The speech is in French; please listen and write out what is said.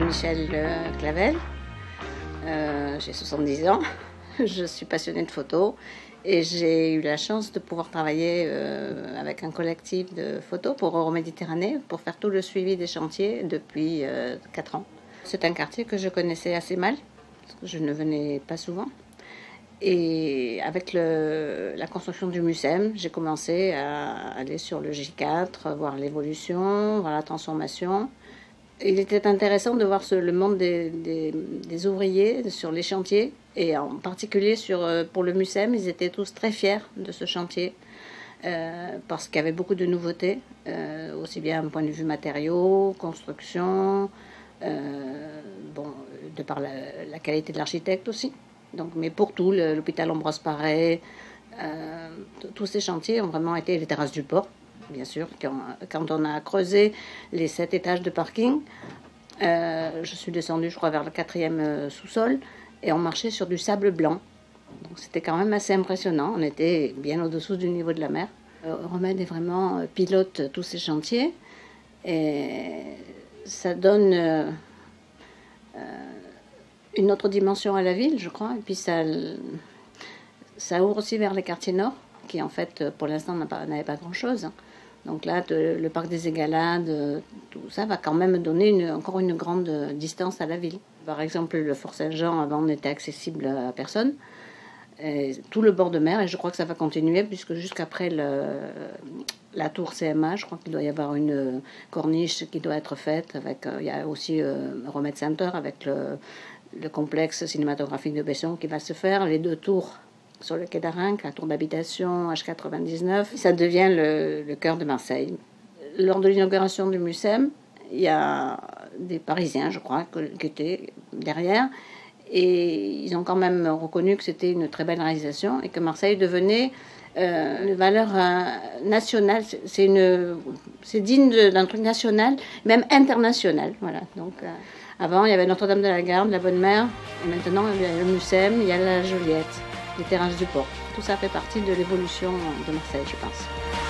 Michel Clavel, j'ai 70 ans, je suis passionnée de photo et j'ai eu la chance de pouvoir travailler avec un collectif de photos pour Euroméditerranée pour faire tout le suivi des chantiers depuis 4 ans. C'est un quartier que je connaissais assez mal, parce que je ne venais pas souvent. Et avec la construction du MUSEM, j'ai commencé à aller sur le J4, voir l'évolution, voir la transformation. Il était intéressant de voir le monde des ouvriers sur les chantiers, et en particulier pour le MUSEM, ils étaient tous très fiers de ce chantier, parce qu'il y avait beaucoup de nouveautés, aussi bien d'un point de vue matériaux, construction, de par la qualité de l'architecte aussi. Donc, mais pour tout, l'hôpital Ambroise Paré, tous ces chantiers ont vraiment été les terrasses du port, bien sûr. Quand on a creusé les 7 étages de parking, je suis descendue, je crois, vers le 4e sous-sol, et on marchait sur du sable blanc. Donc c'était quand même assez impressionnant. On était bien au-dessous du niveau de la mer. Euromède est vraiment pilote tous ces chantiers, et ça donne une autre dimension à la ville, je crois. Et puis ça ouvre aussi vers les quartiers nord, qui en fait, pour l'instant, n'avaient pas grand-chose. Donc là, le parc des Égalades, tout ça va quand même donner encore une grande distance à la ville. Par exemple, le Fort Saint-Jean, avant, n'était accessible à personne. Et tout le bord de mer, et je crois que ça va continuer, puisque jusqu'après la tour CMA, je crois qu'il doit y avoir une corniche qui doit être faite. Il y a aussi Euromède Center avec le complexe cinématographique de Besson qui va se faire. Les 2 tours sur le quai d'Arenc, la tour d'habitation H99, ça devient le cœur de Marseille. Lors de l'inauguration du MUSEM, il y a des Parisiens, je crois, qui étaient derrière, et ils ont quand même reconnu que c'était une très belle réalisation et que Marseille devenait une valeur nationale. C'est digne d'un truc national, même international. Voilà. Donc, avant, il y avait Notre-Dame de la Garde, la Bonne Mère, et maintenant, il y a le MUSEM, il y a la Joliette, les terrasses du port. Tout ça fait partie de l'évolution de Marseille, je pense.